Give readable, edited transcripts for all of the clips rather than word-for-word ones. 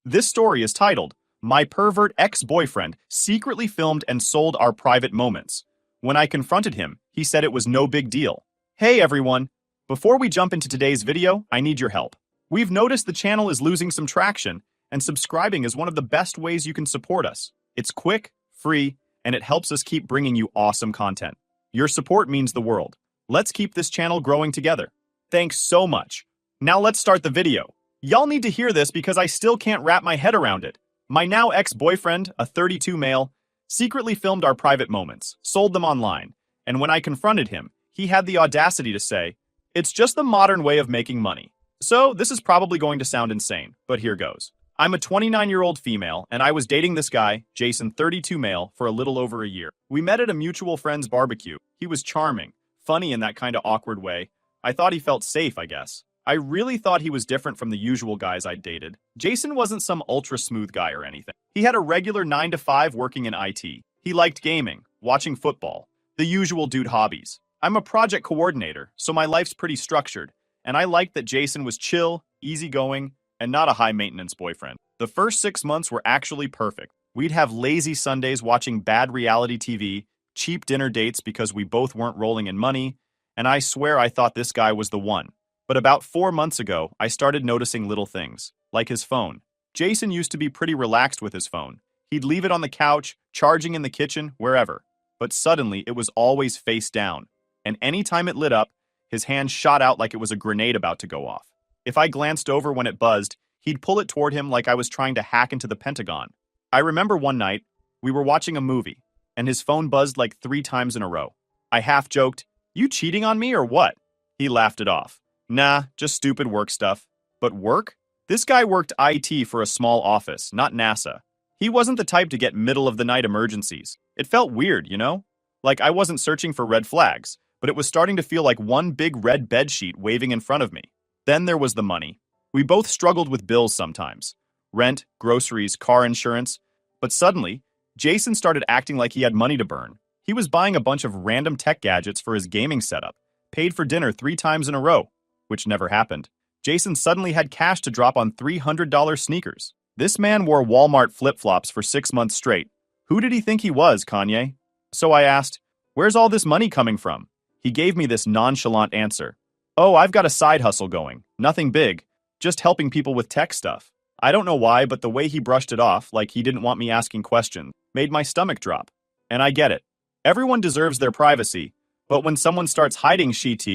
This story is titled, My Pervert Ex-Boyfriend Secretly Filmed and Sold Our Private Moments. When I confronted him, he said it was no big deal. Hey everyone! Before we jump into today's video, I need your help. We've noticed the channel is losing some traction, and subscribing is one of the best ways you can support us. It's quick, free, and it helps us keep bringing you awesome content. Your support means the world. Let's keep this channel growing together. Thanks so much. Now let's start the video. Y'all need to hear this because I still can't wrap my head around it. My now ex-boyfriend, a 32 male, secretly filmed our private moments, sold them online, and when I confronted him, he had the audacity to say, "It's just the modern way of making money." So this is probably going to sound insane, but here goes. I'm a 29-year-old female, and I was dating this guy, Jason, 32 male, for a little over a year. We met at a mutual friend's barbecue. He was charming, funny in that kind of awkward way. I thought he felt safe, I guess. I really thought he was different from the usual guys I'd dated. Jason wasn't some ultra-smooth guy or anything. He had a regular 9-to-5 working in IT. He liked gaming, watching football, the usual dude hobbies. I'm a project coordinator, so my life's pretty structured, and I liked that Jason was chill, easygoing, and not a high-maintenance boyfriend. The first 6 months were actually perfect. We'd have lazy Sundays watching bad reality TV, cheap dinner dates because we both weren't rolling in money, and I swear I thought this guy was the one. But about 4 months ago, I started noticing little things, like his phone. Jason used to be pretty relaxed with his phone. He'd leave it on the couch, charging in the kitchen, wherever. But suddenly, it was always face down. And anytime it lit up, his hand shot out like it was a grenade about to go off. If I glanced over when it buzzed, he'd pull it toward him like I was trying to hack into the Pentagon. I remember one night, we were watching a movie, and his phone buzzed like 3 times in a row. I half joked, "You cheating on me or what?" He laughed it off. "Nah, just stupid work stuff." But work? This guy worked IT for a small office, not NASA. He wasn't the type to get middle-of-the-night emergencies. It felt weird, you know? Like I wasn't searching for red flags, but it was starting to feel like one big red bedsheet waving in front of me. Then there was the money. We both struggled with bills sometimes. Rent, groceries, car insurance. But suddenly, Jason started acting like he had money to burn. He was buying a bunch of random tech gadgets for his gaming setup, paid for dinner 3 times in a row, which never happened. Jason suddenly had cash to drop on $300 sneakers. This man wore Walmart flip-flops for 6 months straight. Who did he think he was, Kanye? So I asked, "Where's all this money coming from?" He gave me this nonchalant answer. "Oh, I've got a side hustle going. Nothing big. Just helping people with tech stuff." I don't know why, but the way he brushed it off, like he didn't want me asking questions, made my stomach drop. And I get it. Everyone deserves their privacy, but when someone starts hiding shit,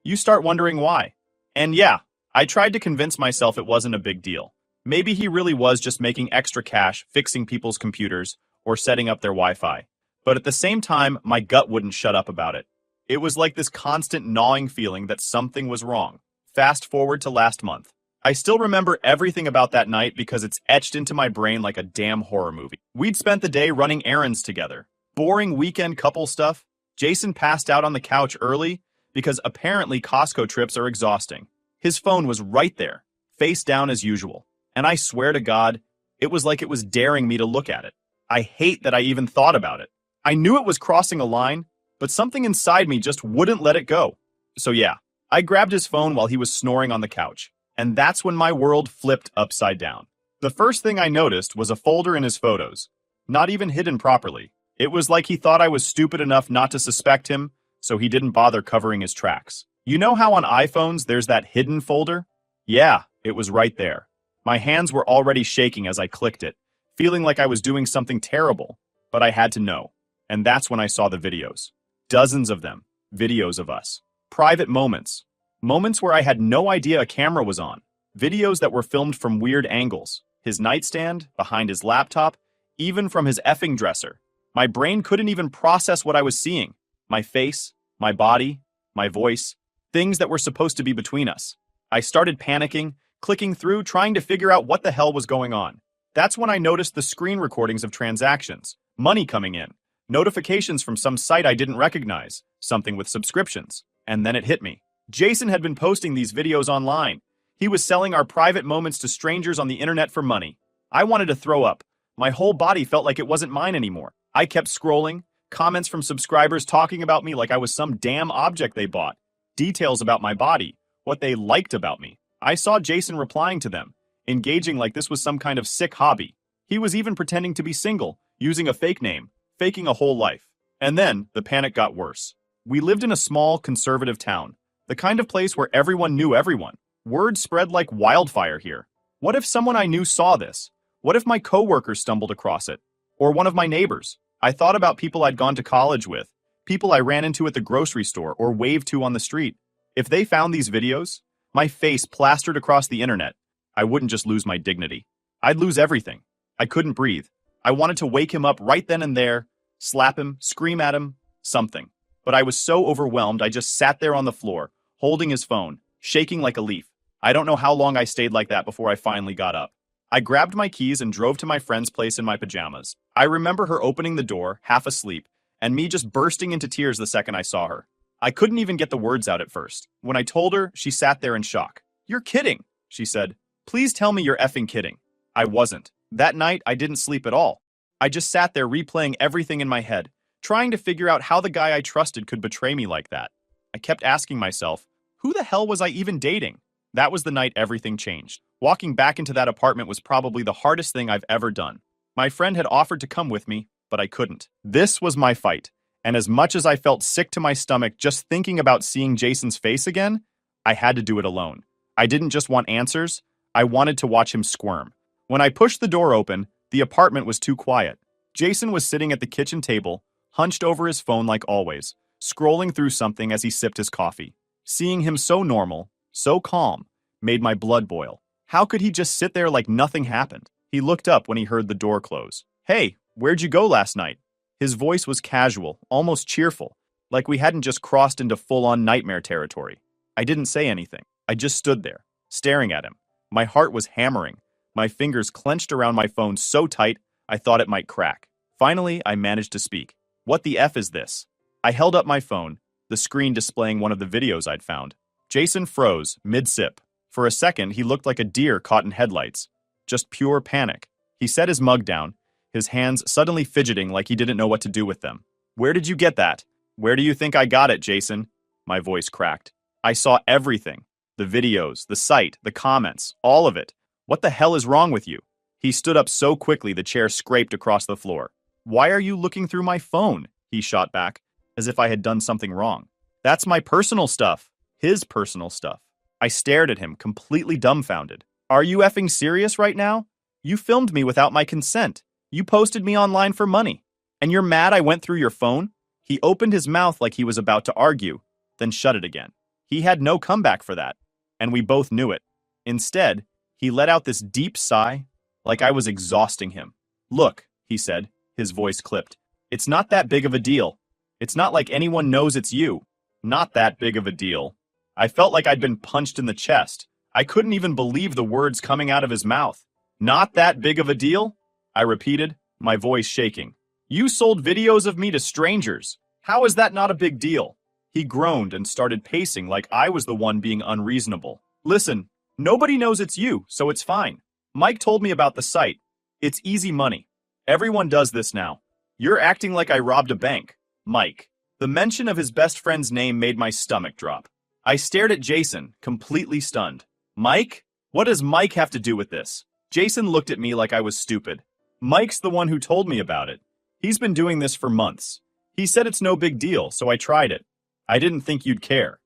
you start wondering why. And yeah, I tried to convince myself it wasn't a big deal. Maybe he really was just making extra cash, fixing people's computers, or setting up their Wi-Fi. But at the same time, my gut wouldn't shut up about it. It was like this constant gnawing feeling that something was wrong. Fast forward to last month. I still remember everything about that night because it's etched into my brain like a damn horror movie. We'd spent the day running errands together. Boring weekend couple stuff. Jason passed out on the couch early because apparently Costco trips are exhausting. His phone was right there, face down as usual. And I swear to God, it was like it was daring me to look at it. I hate that I even thought about it. I knew it was crossing a line, but something inside me just wouldn't let it go. So yeah, I grabbed his phone while he was snoring on the couch. And that's when my world flipped upside down. The first thing I noticed was a folder in his photos, not even hidden properly. It was like he thought I was stupid enough not to suspect him, so he didn't bother covering his tracks. You know how on iPhones there's that hidden folder? Yeah, it was right there. My hands were already shaking as I clicked it, feeling like I was doing something terrible, but I had to know. And that's when I saw the videos. Dozens of them. Videos of us. Private moments. Moments where I had no idea a camera was on. Videos that were filmed from weird angles. His nightstand, behind his laptop, even from his effing dresser. My brain couldn't even process what I was seeing. My face, my body, my voice. Things that were supposed to be between us. I started panicking, clicking through, trying to figure out what the hell was going on. That's when I noticed the screen recordings of transactions. Money coming in. Notifications from some site I didn't recognize. Something with subscriptions. And then it hit me. Jason had been posting these videos online. He was selling our private moments to strangers on the internet for money. I wanted to throw up. My whole body felt like it wasn't mine anymore. I kept scrolling, comments from subscribers talking about me like I was some damn object they bought, details about my body, what they liked about me. I saw Jason replying to them, engaging like this was some kind of sick hobby. He was even pretending to be single, using a fake name, faking a whole life. And then, the panic got worse. We lived in a small, conservative town, the kind of place where everyone knew everyone. Word spread like wildfire here. What if someone I knew saw this? What if my coworkers stumbled across it? Or one of my neighbors? I thought about people I'd gone to college with, people I ran into at the grocery store or waved to on the street. If they found these videos, my face plastered across the internet, I wouldn't just lose my dignity. I'd lose everything. I couldn't breathe. I wanted to wake him up right then and there, slap him, scream at him, something. But I was so overwhelmed I just sat there on the floor, holding his phone, shaking like a leaf. I don't know how long I stayed like that before I finally got up. I grabbed my keys and drove to my friend's place in my pajamas. I remember her opening the door, half asleep, and me just bursting into tears the second I saw her. I couldn't even get the words out at first. When I told her, she sat there in shock. "You're kidding," she said. "Please tell me you're effing kidding." I wasn't. That night, I didn't sleep at all. I just sat there replaying everything in my head, trying to figure out how the guy I trusted could betray me like that. I kept asking myself, who the hell was I even dating? That was the night everything changed. Walking back into that apartment was probably the hardest thing I've ever done. My friend had offered to come with me, but I couldn't. This was my fight. And as much as I felt sick to my stomach just thinking about seeing Jason's face again, I had to do it alone. I didn't just want answers, I wanted to watch him squirm. When I pushed the door open, the apartment was too quiet. Jason was sitting at the kitchen table, hunched over his phone like always, scrolling through something as he sipped his coffee. Seeing him so normal, so calm, made my blood boil. How could he just sit there like nothing happened? He looked up when he heard the door close. "Hey, where'd you go last night?" His voice was casual, almost cheerful, like we hadn't just crossed into full-on nightmare territory. I didn't say anything. I just stood there, staring at him. My heart was hammering. My fingers clenched around my phone so tight, I thought it might crack. Finally, I managed to speak. "What the F is this?" I held up my phone, the screen displaying one of the videos I'd found. Jason froze, mid-sip. For a second, he looked like a deer caught in headlights. Just pure panic. He set his mug down, his hands suddenly fidgeting like he didn't know what to do with them. "Where did you get that? Where do you think I got it, Jason?" My voice cracked. "I saw everything. The videos, the site, the comments, all of it. What the hell is wrong with you?" He stood up so quickly the chair scraped across the floor. "Why are you looking through my phone?" he shot back, as if I had done something wrong. "That's my personal stuff." His personal stuff. I stared at him, completely dumbfounded. "Are you effing serious right now? You filmed me without my consent. You posted me online for money. And you're mad I went through your phone?" He opened his mouth like he was about to argue, then shut it again. He had no comeback for that, and we both knew it. Instead, he let out this deep sigh, like I was exhausting him. "Look," he said, his voice clipped. "It's not that big of a deal. It's not like anyone knows it's you. Not that big of a deal." I felt like I'd been punched in the chest. I couldn't even believe the words coming out of his mouth. "Not that big of a deal?" I repeated, my voice shaking. "You sold videos of me to strangers. How is that not a big deal?" He groaned and started pacing like I was the one being unreasonable. "Listen, nobody knows it's you, so it's fine. Mike told me about the site. It's easy money. Everyone does this now. You're acting like I robbed a bank." Mike. The mention of his best friend's name made my stomach drop. I stared at Jason, completely stunned. "Mike? What does Mike have to do with this?" Jason looked at me like I was stupid. "Mike's the one who told me about it. He's been doing this for months. He said it's no big deal, so I tried it. I didn't think you'd care."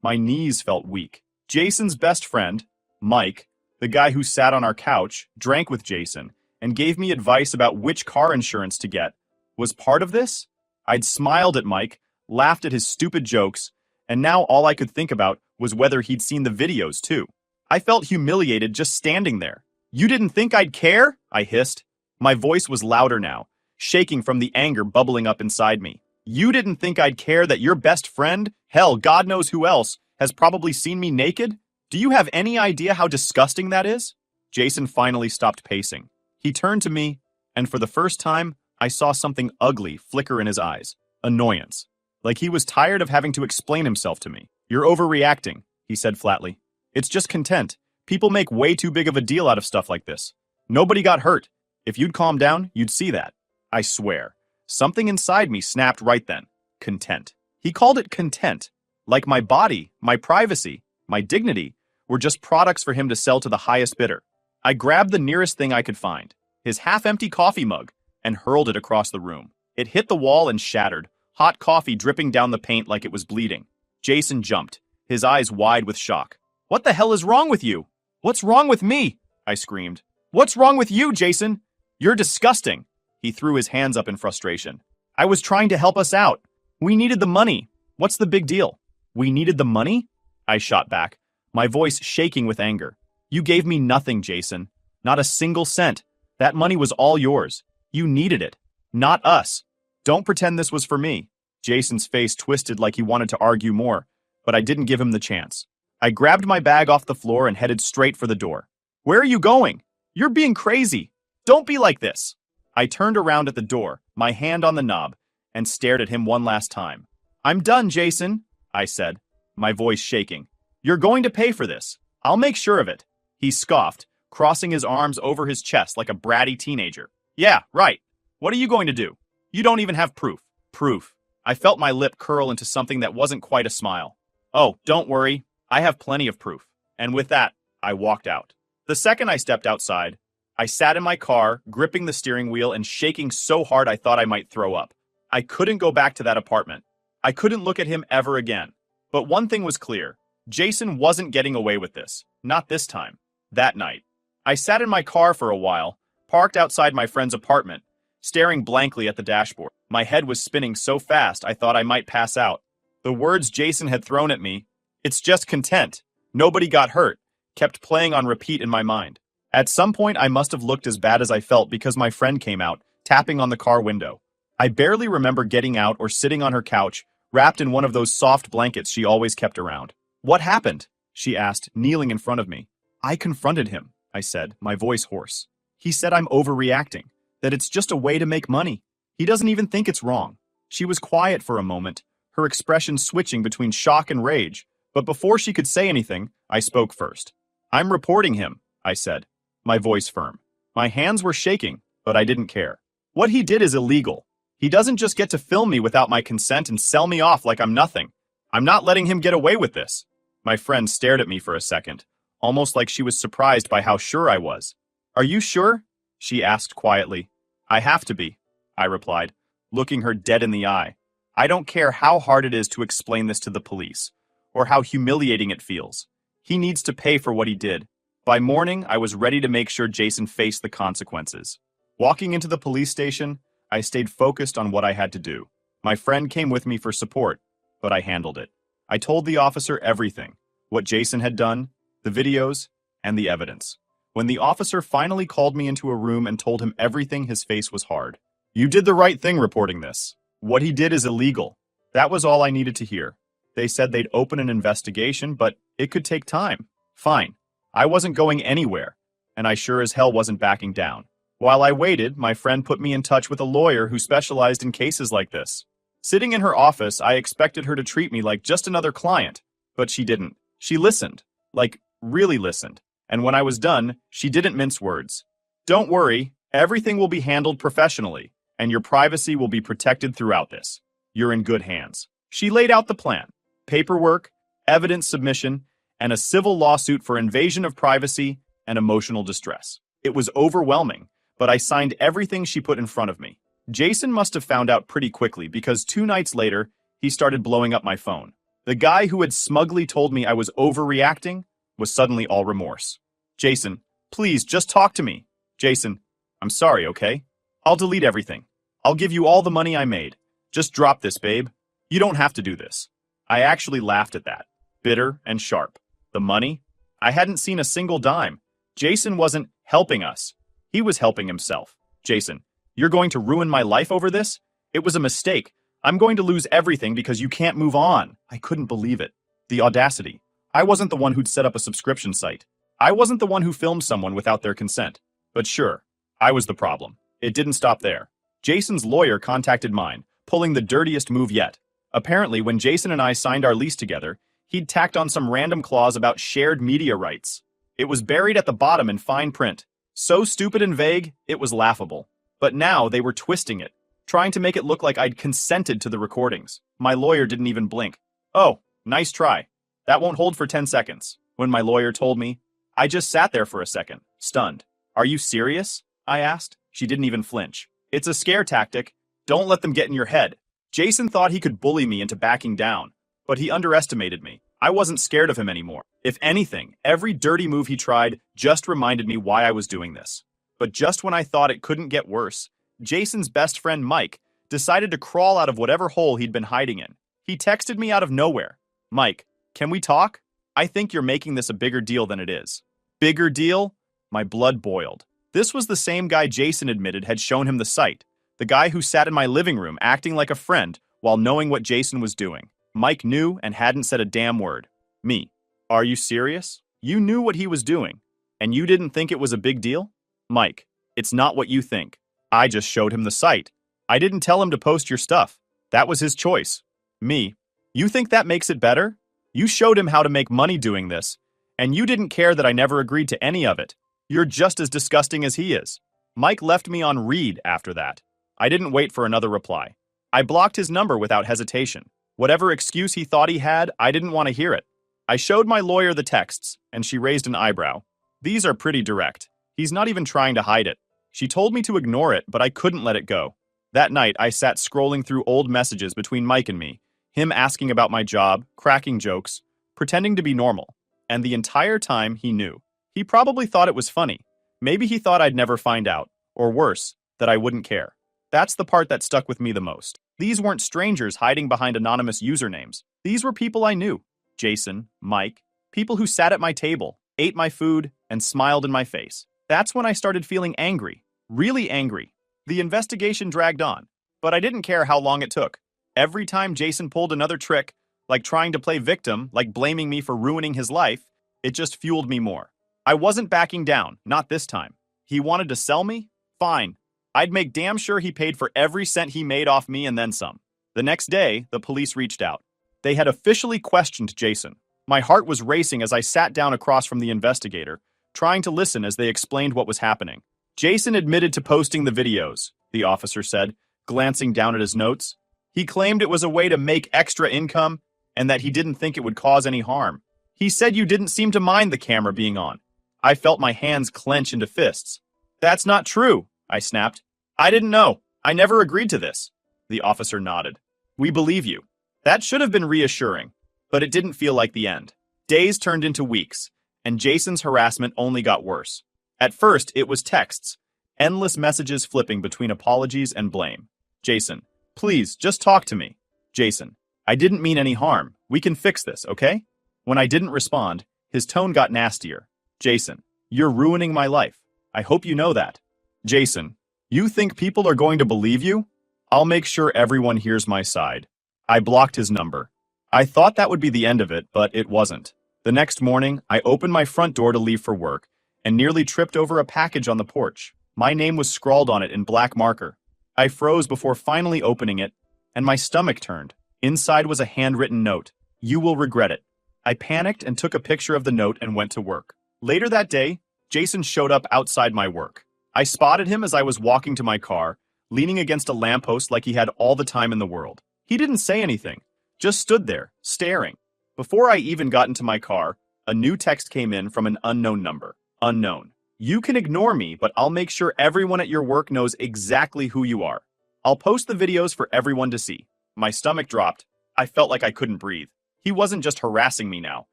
My knees felt weak. Jason's best friend, Mike, the guy who sat on our couch, drank with Jason, and gave me advice about which car insurance to get, was part of this? I'd smiled at Mike, laughed at his stupid jokes, and now all I could think about was whether he'd seen the videos too. I felt humiliated just standing there. "You didn't think I'd care?" I hissed. My voice was louder now, shaking from the anger bubbling up inside me. "You didn't think I'd care that your best friend, hell, God knows who else, has probably seen me naked? Do you have any idea how disgusting that is?" Jason finally stopped pacing. He turned to me, and for the first time, I saw something ugly flicker in his eyes. Annoyance. Like he was tired of having to explain himself to me. "You're overreacting," he said flatly. "It's just content. People make way too big of a deal out of stuff like this. Nobody got hurt. If you'd calm down, you'd see that." I swear. Something inside me snapped right then. Content. He called it content. Like my body, my privacy, my dignity were just products for him to sell to the highest bidder. I grabbed the nearest thing I could find, his half-empty coffee mug, and hurled it across the room. It hit the wall and shattered, hot coffee dripping down the paint like it was bleeding. Jason jumped, his eyes wide with shock. "What the hell is wrong with you?" "What's wrong with me?" I screamed. "What's wrong with you, Jason? You're disgusting." He threw his hands up in frustration. "I was trying to help us out. We needed the money. What's the big deal?" "We needed the money?" I shot back, my voice shaking with anger. "You gave me nothing, Jason. Not a single cent. That money was all yours. You needed it. Not us. Don't pretend this was for me." Jason's face twisted like he wanted to argue more, but I didn't give him the chance. I grabbed my bag off the floor and headed straight for the door. "Where are you going? You're being crazy. Don't be like this." I turned around at the door, my hand on the knob, and stared at him one last time. "I'm done, Jason," I said, my voice shaking. "You're going to pay for this. I'll make sure of it." He scoffed, crossing his arms over his chest like a bratty teenager. "Yeah, right. What are you going to do? You don't even have proof." "Proof." I felt my lip curl into something that wasn't quite a smile. "Oh, don't worry. I have plenty of proof." And with that, I walked out. The second I stepped outside, I sat in my car, gripping the steering wheel and shaking so hard I thought I might throw up. I couldn't go back to that apartment. I couldn't look at him ever again. But one thing was clear. Jason wasn't getting away with this. Not this time. That night. I sat in my car for a while, parked outside my friend's apartment, staring blankly at the dashboard. My head was spinning so fast I thought I might pass out. The words Jason had thrown at me, "It's just content. Nobody got hurt," kept playing on repeat in my mind. At some point, I must have looked as bad as I felt because my friend came out, tapping on the car window. I barely remember getting out or sitting on her couch, wrapped in one of those soft blankets she always kept around. "What happened?" she asked, kneeling in front of me. "I confronted him," I said, my voice hoarse. "He said I'm overreacting, that it's just a way to make money. He doesn't even think it's wrong." She was quiet for a moment, her expression switching between shock and rage, but before she could say anything, I spoke first. "I'm reporting him," I said, my voice firm. My hands were shaking, but I didn't care. "What he did is illegal. He doesn't just get to film me without my consent and sell me off like I'm nothing. I'm not letting him get away with this." My friend stared at me for a second, almost like she was surprised by how sure I was. "Are you sure?" she asked quietly. "I have to be," I replied, looking her dead in the eye. "I don't care how hard it is to explain this to the police, or how humiliating it feels. He needs to pay for what he did." By morning, I was ready to make sure Jason faced the consequences. Walking into the police station, I stayed focused on what I had to do. My friend came with me for support, but I handled it. I told the officer everything, what Jason had done, the videos, and the evidence. When the officer finally called me into a room and told him everything, his face was hard. "You did the right thing reporting this. What he did is illegal." That was all I needed to hear. They said they'd open an investigation, but it could take time. Fine. I wasn't going anywhere, and I sure as hell wasn't backing down. While I waited, my friend put me in touch with a lawyer who specialized in cases like this. Sitting in her office, I expected her to treat me like just another client, but she didn't. She listened, like really listened, and when I was done, she didn't mince words. "Don't worry, everything will be handled professionally, and your privacy will be protected throughout this. You're in good hands." She laid out the plan: paperwork, evidence submission, and a civil lawsuit for invasion of privacy and emotional distress. It was overwhelming, but I signed everything she put in front of me. Jason must have found out pretty quickly because 2 nights later, he started blowing up my phone. The guy who had smugly told me I was overreacting was suddenly all remorse. "Jason, please just talk to me." "Jason, I'm sorry, okay? I'll delete everything. I'll give you all the money I made. Just drop this, babe. You don't have to do this." I actually laughed at that, bitter and sharp. The money? I hadn't seen a single dime. Jason wasn't helping us. He was helping himself. "Jason, you're going to ruin my life over this? It was a mistake. I'm going to lose everything because you can't move on." I couldn't believe it. The audacity. I wasn't the one who'd set up a subscription site. I wasn't the one who filmed someone without their consent. But sure, I was the problem. It didn't stop there. Jason's lawyer contacted mine, pulling the dirtiest move yet. Apparently, when Jason and I signed our lease together, he'd tacked on some random clause about shared media rights. It was buried at the bottom in fine print. So stupid and vague, it was laughable. But now they were twisting it, trying to make it look like I'd consented to the recordings. My lawyer didn't even blink. "Oh, nice try. That won't hold for 10 seconds. When my lawyer told me, I just sat there for a second, stunned. Are you serious? I asked. She didn't even flinch. It's a scare tactic. Don't let them get in your head. Jason thought he could bully me into backing down, but he underestimated me. I wasn't scared of him anymore. If anything, every dirty move he tried just reminded me why I was doing this. But just when I thought it couldn't get worse, Jason's best friend Mike decided to crawl out of whatever hole he'd been hiding in. He texted me out of nowhere. Mike, can we talk? I think you're making this a bigger deal than it is. Bigger deal? My blood boiled. This was the same guy Jason admitted had shown him the site. The guy who sat in my living room acting like a friend while knowing what Jason was doing. Mike knew and hadn't said a damn word. Me. Are you serious? You knew what he was doing, and you didn't think it was a big deal? Mike, it's not what you think. I just showed him the site. I didn't tell him to post your stuff. That was his choice. Me. You think that makes it better? You showed him how to make money doing this, and you didn't care that I never agreed to any of it. You're just as disgusting as he is. Mike left me on read after that. I didn't wait for another reply. I blocked his number without hesitation. Whatever excuse he thought he had, I didn't want to hear it. I showed my lawyer the texts, and she raised an eyebrow. These are pretty direct. He's not even trying to hide it. She told me to ignore it, but I couldn't let it go. That night, I sat scrolling through old messages between Mike and me, him asking about my job, cracking jokes, pretending to be normal. And the entire time, he knew. He probably thought it was funny. Maybe he thought I'd never find out, or worse, that I wouldn't care. That's the part that stuck with me the most. These weren't strangers hiding behind anonymous usernames. These were people I knew. Jason, Mike, people who sat at my table, ate my food, and smiled in my face. That's when I started feeling angry. Really angry. The investigation dragged on, but I didn't care how long it took. Every time Jason pulled another trick, like trying to play victim, like blaming me for ruining his life, it just fueled me more. I wasn't backing down, not this time. He wanted to sell me? Fine. I'd make damn sure he paid for every cent he made off me and then some. The next day, the police reached out. They had officially questioned Jason. My heart was racing as I sat down across from the investigator, trying to listen as they explained what was happening. Jason admitted to posting the videos, the officer said, glancing down at his notes. He claimed it was a way to make extra income and that he didn't think it would cause any harm. He said you didn't seem to mind the camera being on. I felt my hands clench into fists. That's not true, I snapped. I didn't know. I never agreed to this. The officer nodded. We believe you. That should have been reassuring, but it didn't feel like the end. Days turned into weeks, and Jason's harassment only got worse. At first, it was texts, endless messages flipping between apologies and blame. Jason, please, just talk to me. Jason, I didn't mean any harm. We can fix this, okay? When I didn't respond, his tone got nastier. Jason, you're ruining my life. I hope you know that. Jason, you think people are going to believe you? I'll make sure everyone hears my side. I blocked his number. I thought that would be the end of it, but it wasn't. The next morning, I opened my front door to leave for work and nearly tripped over a package on the porch. My name was scrawled on it in black marker. I froze before finally opening it, and my stomach turned. Inside was a handwritten note. You will regret it. I panicked and took a picture of the note and went to work. Later that day, Jason showed up outside my work. I spotted him as I was walking to my car, leaning against a lamppost like he had all the time in the world. He didn't say anything, just stood there, staring. Before I even got into my car, a new text came in from an unknown number. Unknown. You can ignore me, but I'll make sure everyone at your work knows exactly who you are. I'll post the videos for everyone to see. My stomach dropped. I felt like I couldn't breathe. He wasn't just harassing me now.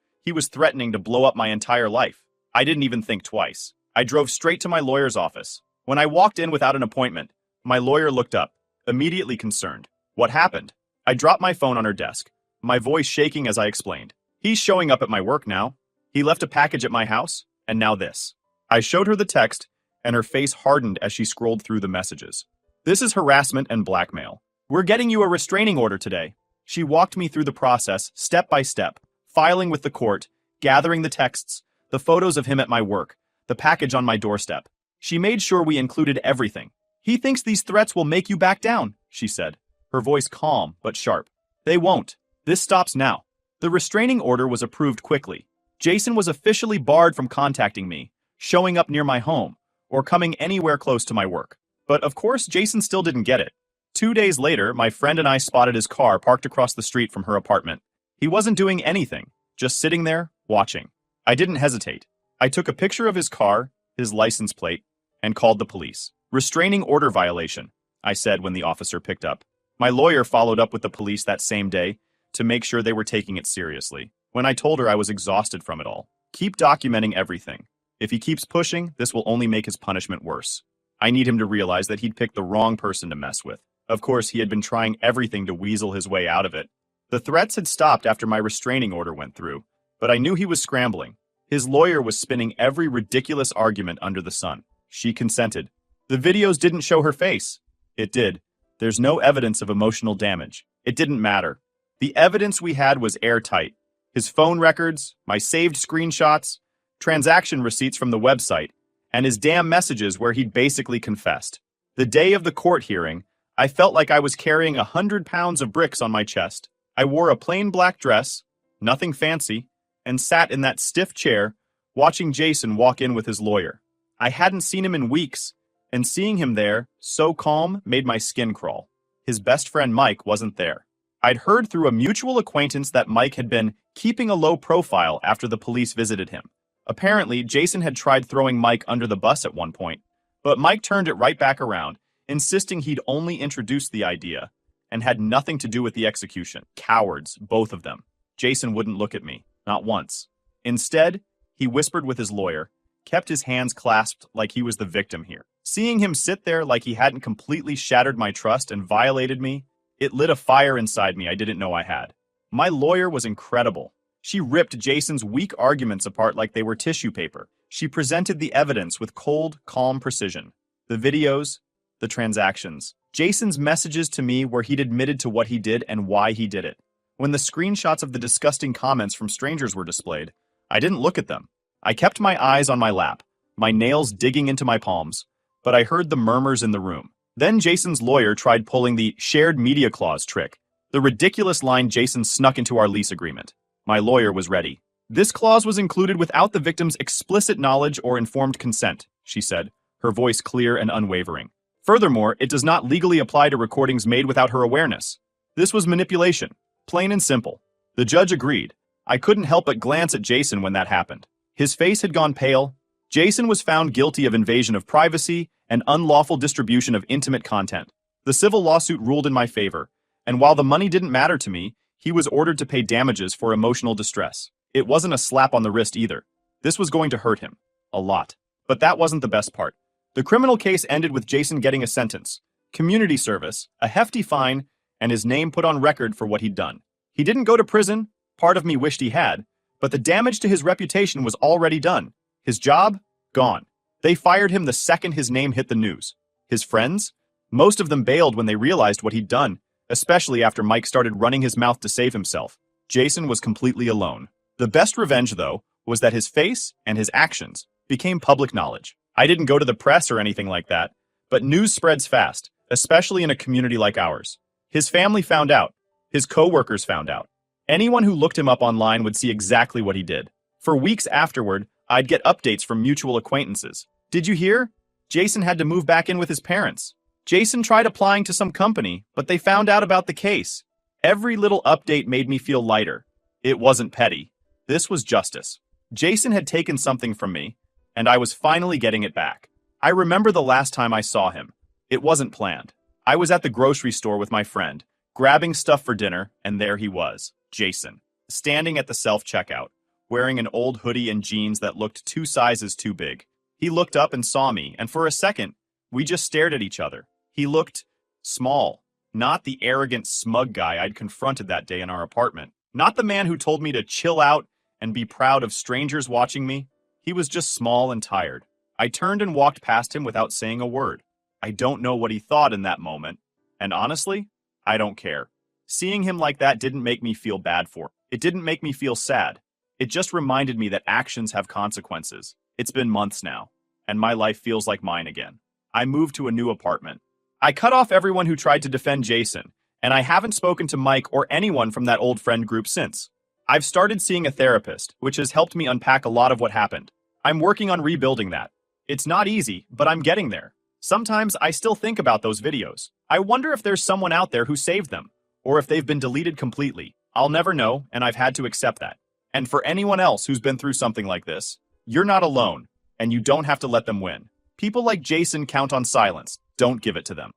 He was threatening to blow up my entire life. I didn't even think twice. I drove straight to my lawyer's office. When I walked in without an appointment, my lawyer looked up, immediately concerned. What happened? I dropped my phone on her desk, my voice shaking as I explained. He's showing up at my work now. He left a package at my house, and now this. I showed her the text, and her face hardened as she scrolled through the messages. This is harassment and blackmail. We're getting you a restraining order today. She walked me through the process, step by step, filing with the court, gathering the texts, the photos of him at my work, the package on my doorstep. She made sure we included everything. He thinks these threats will make you back down, she said, her voice calm but sharp. They won't. This stops now. The restraining order was approved quickly. Jason was officially barred from contacting me, showing up near my home, or coming anywhere close to my work. But of course, Jason still didn't get it. 2 days later, my friend and I spotted his car parked across the street from her apartment. He wasn't doing anything, just sitting there, watching. I didn't hesitate. I took a picture of his car, his license plate, and called the police. Restraining order violation, I said when the officer picked up. My lawyer followed up with the police that same day to make sure they were taking it seriously. When I told her I was exhausted from it all. Keep documenting everything. If he keeps pushing, this will only make his punishment worse. I need him to realize that he'd picked the wrong person to mess with. Of course, he had been trying everything to weasel his way out of it. The threats had stopped after my restraining order went through, but I knew he was scrambling. His lawyer was spinning every ridiculous argument under the sun. She consented. The videos didn't show her face. It did. There's no evidence of emotional damage. It didn't matter. The evidence we had was airtight. His phone records, my saved screenshots, transaction receipts from the website, and his damn messages where he'd basically confessed. The day of the court hearing, I felt like I was carrying 100 pounds of bricks on my chest. I wore a plain black dress, nothing fancy, and sat in that stiff chair, watching Jason walk in with his lawyer. I hadn't seen him in weeks, and seeing him there, so calm, made my skin crawl. His best friend Mike wasn't there. I'd heard through a mutual acquaintance that Mike had been keeping a low profile after the police visited him. Apparently, Jason had tried throwing Mike under the bus at one point, but Mike turned it right back around, insisting he'd only introduced the idea and had nothing to do with the execution. Cowards, both of them. Jason wouldn't look at me, not once. Instead, he whispered with his lawyer, kept his hands clasped like he was the victim here. Seeing him sit there like he hadn't completely shattered my trust and violated me, it lit a fire inside me I didn't know I had. My lawyer was incredible. She ripped Jason's weak arguments apart like they were tissue paper. She presented the evidence with cold, calm precision. The videos, the transactions, Jason's messages to me where he'd admitted to what he did and why he did it. When the screenshots of the disgusting comments from strangers were displayed, I didn't look at them. I kept my eyes on my lap, my nails digging into my palms, but I heard the murmurs in the room. Then Jason's lawyer tried pulling the shared media clause trick, the ridiculous line Jason snuck into our lease agreement. My lawyer was ready. This clause was included without the victim's explicit knowledge or informed consent, she said, her voice clear and unwavering. Furthermore, it does not legally apply to recordings made without her awareness. This was manipulation, plain and simple. The judge agreed. I couldn't help but glance at Jason when that happened. His face had gone pale. Jason was found guilty of invasion of privacy and unlawful distribution of intimate content. The civil lawsuit ruled in my favor, and while the money didn't matter to me, he was ordered to pay damages for emotional distress. It wasn't a slap on the wrist either. This was going to hurt him. A lot. But that wasn't the best part. The criminal case ended with Jason getting a sentence, community service, a hefty fine, and his name put on record for what he'd done. He didn't go to prison, part of me wished he had, but the damage to his reputation was already done. His job? Gone. They fired him the second his name hit the news. His friends? Most of them bailed when they realized what he'd done, especially after Mike started running his mouth to save himself. Jason was completely alone. The best revenge, though, was that his face and his actions became public knowledge. I didn't go to the press or anything like that, but news spreads fast, especially in a community like ours. His family found out. His co-workers found out. Anyone who looked him up online would see exactly what he did. For weeks afterward, I'd get updates from mutual acquaintances. Did you hear? Jason had to move back in with his parents. Jason tried applying to some company, but they found out about the case. Every little update made me feel lighter. It wasn't petty. This was justice. Jason had taken something from me, and I was finally getting it back. I remember the last time I saw him. It wasn't planned. I was at the grocery store with my friend, grabbing stuff for dinner, and there he was, Jason, standing at the self-checkout, wearing an old hoodie and jeans that looked 2 sizes too big. He looked up and saw me, and for a second, we just stared at each other. He looked small, not the arrogant, smug guy I'd confronted that day in our apartment, not the man who told me to chill out and be proud of strangers watching me. He was just small and tired. I turned and walked past him without saying a word. I don't know what he thought in that moment, and honestly, I don't care. Seeing him like that didn't make me feel bad for him. It didn't make me feel sad. It just reminded me that actions have consequences. It's been months now, and my life feels like mine again. I moved to a new apartment. I cut off everyone who tried to defend Jason, and I haven't spoken to Mike or anyone from that old friend group since. I've started seeing a therapist, which has helped me unpack a lot of what happened. I'm working on rebuilding that. It's not easy, but I'm getting there. Sometimes I still think about those videos. I wonder if there's someone out there who saved them, or if they've been deleted completely. I'll never know, and I've had to accept that. And for anyone else who's been through something like this, you're not alone. and you don't have to let them win. People like Jason count on silence. Don't give it to them.